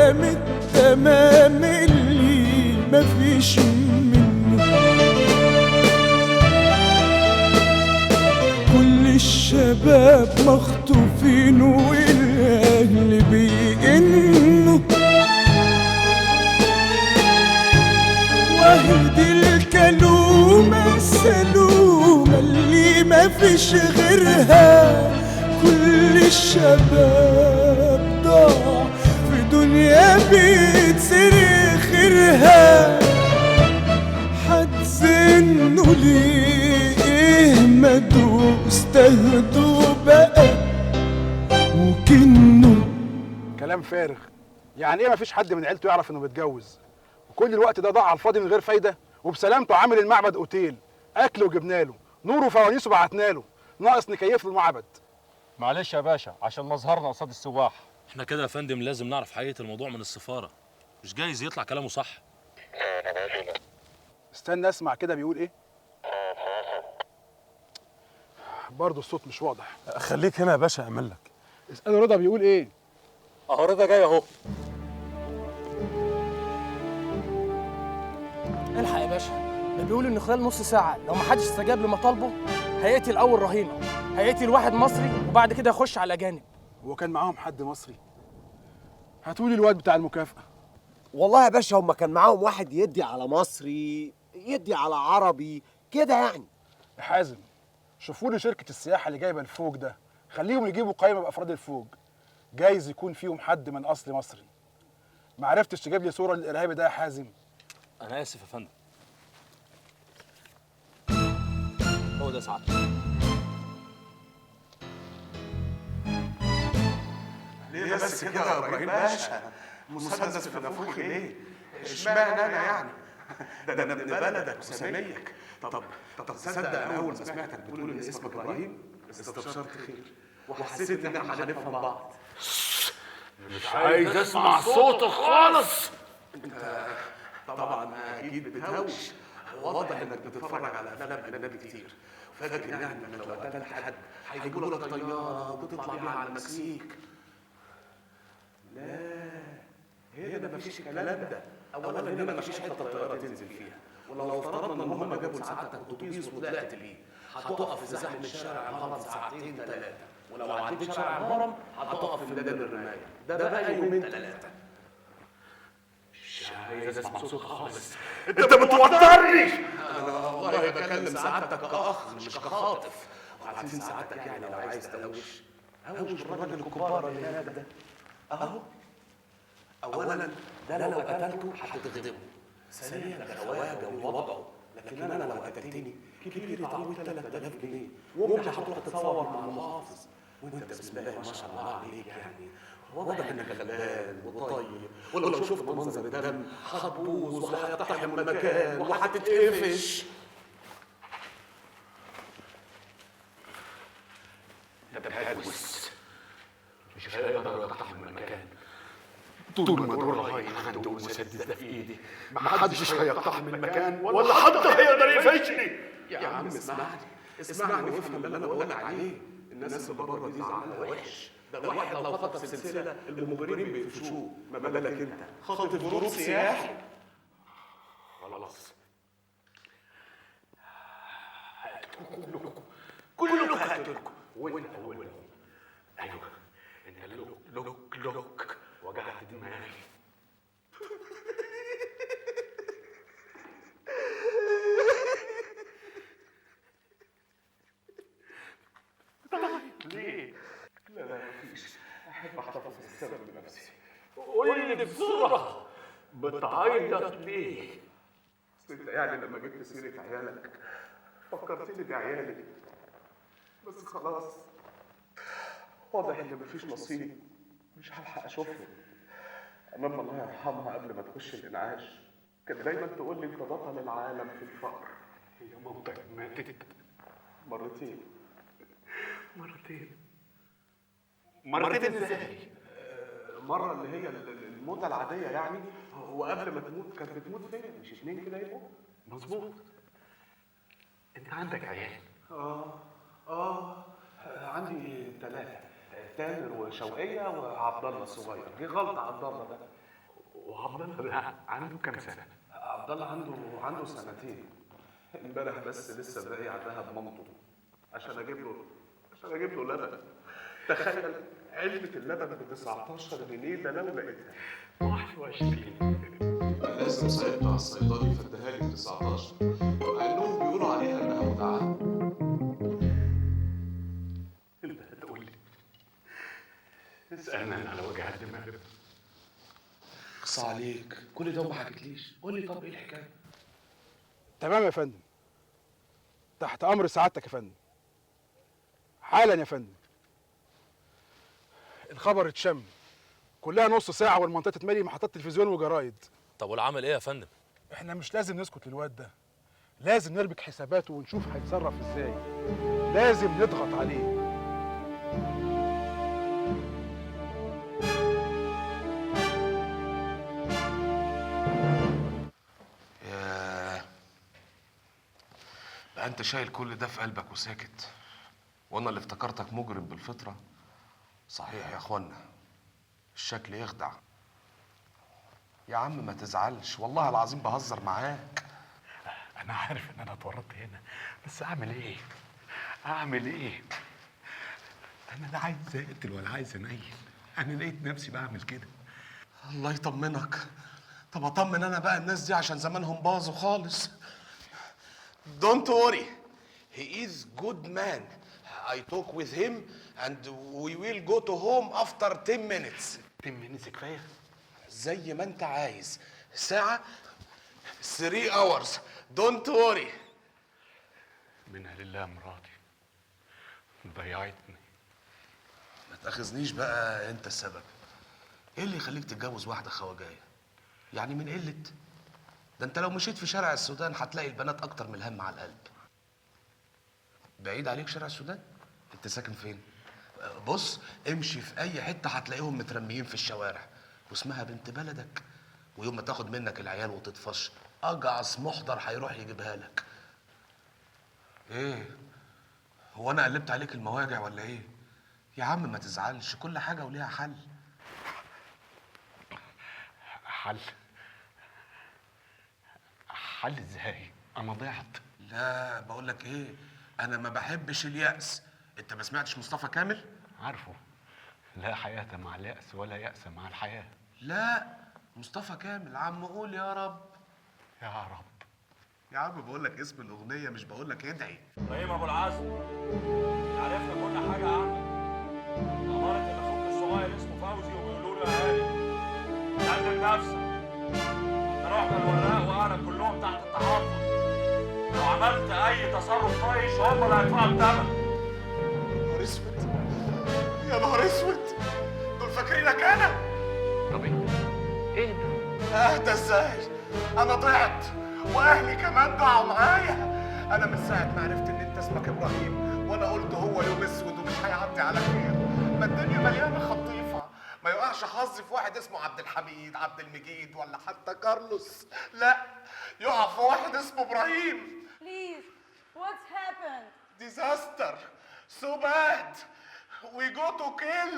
تمام التمام اللي مفيش منه. كل الشباب مخطوفين والاهل بيئنوا، واهدي الكلومة السلومة اللي مفيش غيرها. كل الشباب ضاع في دنيا بيتسرق خيرها. حتزنوا ليه اهمدوا استهدوا بقى وكنوا. كلام فارغ. يعني ايه مفيش حد من عيلته يعرف انه بيتجوز؟ وكل الوقت ده ضاع على الفاضي من غير فايده، وبسلامته عامل المعبد اوتيل، اكل وجبنا له، نور وفوانيس وبعتنا له، ناقص نكيف له المعبد. معلش يا باشا عشان مظهرنا قصاد السواح. احنا كده يا فندم لازم نعرف حقيقة الموضوع من السفارة، مش جايز يطلع كلامه صح. استنى اسمع كده بيقول ايه. برضه الصوت مش واضح. خليك هنا يا باشا اعمل لك. اسأله رضا بيقول ايه. اهو رضا جاي اهو. الحق يا باشا، ده بيقول ان خلال نص ساعه لو ما حدش استجاب لمطالبه هيقتل اول رهينه، هيقتل واحد مصري وبعد كده يخش على الاجانب. هو كان معاهم حد مصري؟ هاتولي الواد بتاع المكافأة. والله يا باشا هم كان معاهم واحد يدي على مصري يدي على عربي كده يعني. يا حازم شوفوا لي شركة السياحة اللي جايبة الفوج ده، خليهم يجيبوا قائمة بأفراد الفوج، جايز يكون فيهم حد من أصل مصري. ما عرفتش تجيب لي صورة للإرهابي ده يا حازم؟ انا اسف يا فندم. هو ده سعادتك. ليه بس كده يا ابراهيم باشا؟ مسدس في نافوخي ليه؟ اشمعنى انا يعني؟ ده انا ابن بلدك وساميك. طب تصدق انا اول ما سمعتك بتقول ان اسمك ابراهيم استبشرت خير وحسيت ان احنا هنفهم بعض. مش عايز اسمع صوتك خالص. انت طبعا اكيد بتهوش، واضح انك بتتفرج على افلام اجنبي كتير، فاكر يعني انك لو قتلت حد هيجيبوا لك طياره وتطلع بيها على المكسيك. لا هنا مفيش الكلام ده. اولا هنا مفيش حته الطياره تنزل فيها، ولو افترضنا ان هم جابوا لسعادتك اتوبيس وطلعت بيه هتقف في زحمه شارع الهرم ساعتين ثلاثه، ولو عديت شارع الهرم هتقف في ميدان الرمايه، ده بقى يومين ثلاثه. مش عايز اسمع صوتك خالص، انت بتوترني. انا والله بكلم سعادتك كاخ مش كخاطف، وعارفين سعادتك يعني لو عايز تهوش هوش بالراجل الكبار اللي هناك ده اهو. اولا ده لو قتلته هتتغضبه، ثانيا ده خواجه ووضعه، لكن انا لو قتلتني كبير تعويض 3000 جنيه وامي هتروح تتصور مع المحافظ، وانت بسم الله ما شاء الله عليك يعني واضح انك غلبان وطيب، ولو شفت منظر الدم هتبوظ وهيقتحم المكان وهتتقفش. انت بتهوس، مش هيقدر يقتحم المكان طول ما دور رايح عنده المسدس ده في ايدي. محدش هيقتحم المكان ولا حد هيقدر يفشني. يا عم اسمعني وافهم اللي انا بقول عليه. الناس اللي بره دي زعلها وحش، ده الواحد لو خطف سلسله المجرمين بيقفشوه، ما بالك انت خاطف جروب سياحي. خلاص كلكم هقتلكم وانت اولهم. ايوه انت لوك وجعت دماغي. ليه؟ لا مفيش، احب احتفظ بالسبب بنفسي. قول لي بسرعه، بتعيط ليه؟ انت يعني لما جبت سيره عيالك فكرتني بعيالي، بس خلاص واضح ان مفيش نصيب، مش هلحق اشوفهم. امام الله يرحمها قبل ما تخش الانعاش كانت دايما تقول لي انت بطل العالم في الفقر. هي مامتك ماتت مرتين. مرتين ازاي؟ مرة اللي هي الموتة العادية يعني، وقبل ما تموت كانت بتموت فين؟ مش اتنين كده يبقوا؟ مظبوط. انت عندك عيال؟ عندي 3، تامر وشوقية وعبد الله الصغير. دي غلطة عبد الله ده، وعبد الله ده عنده كام سنه؟ عبد الله عنده سنتين. امبارح بس لسه باقي دهب مامته عشان اجيب له لبن. تخيل علبه اللبن ب 19 جنيه ده لو لقيتها 21. لازم ساعتها الصيدلي يفديها لي ب 19 مع انهم بيقولوا عليها انها مدعمه. انت هتقول لي اسالني انا على وجع الدماغ. اخص عليك، كل ده وما حكيتليش. قول لي طب ايه الحكايه؟ تمام يا فندم، تحت امر سعادتك يا فندم، حالا يا فندم. الخبر اتشم، كلها نص ساعه والمنطقه تتملي محطات تلفزيون وجرايد. طب والعمل ايه يا فندم؟ احنا مش لازم نسكت للواد ده، لازم نربك حساباته ونشوف هيتصرف ازاي، لازم نضغط عليه. ياه، بقى انت شايل كل ده في قلبك وساكت، وانا اللي افتكرتك مجرم بالفطره. صحيح يا اخوانا، الشكل يخدع. يا عم ما تزعلش، والله العظيم بهزر معاك. انا عارف ان انا اتورطت هنا، بس اعمل ايه؟ اعمل ايه؟ انا لا عايز اقتل ولا عايز انيل، انا لقيت نفسي بعمل كده. الله يطمنك. طب اطمن انا بقى الناس دي عشان زمانهم باظوا خالص. Don't worry, he is good man. I talk with him and we will go to home after 10 minutes. 10 minutes كفايه؟ زي ما انت عايز، ساعة 3 hours. Don't worry. منها لله مراتي ضيعتني. ما تاخذنيش بقى، انت السبب. ايه اللي يخليك تتجوز واحدة خواجاية؟ يعني من قلة؟ ده انت لو مشيت في شارع السودان هتلاقي البنات اكتر من الهم على القلب. بعيد عليك شارع السودان؟ انت ساكن فين؟ بص، امشي في اي حتة هتلاقيهم مترميين في الشوارع، واسمها بنت بلدك. ويوم ما تاخد منك العيال وتطفش، اجعص محضر هيروح يجيبها لك. ايه؟ هو انا قلبت عليك المواجع ولا ايه؟ يا عم ما تزعلش، كل حاجة وليها حل. حل؟ حل ازاي؟ انا ضيعت. لا بقول لك ايه، انا ما بحبش اليأس. انت ما سمعتش مصطفى كامل؟ عارفه، لا حياة مع اليأس ولا يأس مع الحياة. لا، مصطفى كامل. عم قول يا رب. يا رب. يا عم بقول لك اسم الاغنيه، مش بقول لك ادعي. ابراهيم ابو العزم، عرفنا كل حاجه عنك. امارة ان اخوك الصغير اسمه فوزي وبيقولوا له يا هاني سلم نفسك. احنا رحنا الوراق واهلك كلهم تحت التحفظ. لو عملت اي تصرف طايش هم اللي هيدفعوا الثمن. يا نهار اسود، يا نهار اسود، دول فاكرينك انا. طب ايه ده؟ اهدى ازاي؟ انا ضعت واهلي كمان ضاعوا معايا. انا من ساعه ما عرفت ان انت اسمك ابراهيم وانا قلت هو يوم اسود ومش هيعدي على خير. ما الدنيا مليانه خطيفه، ما يقعش حظي في واحد اسمه عبد الحميد، عبد المجيد، ولا حتى كارلوس. لا، يقع في واحد اسمه ابراهيم. Please, what's happened? Disaster, so bad. We go to kill.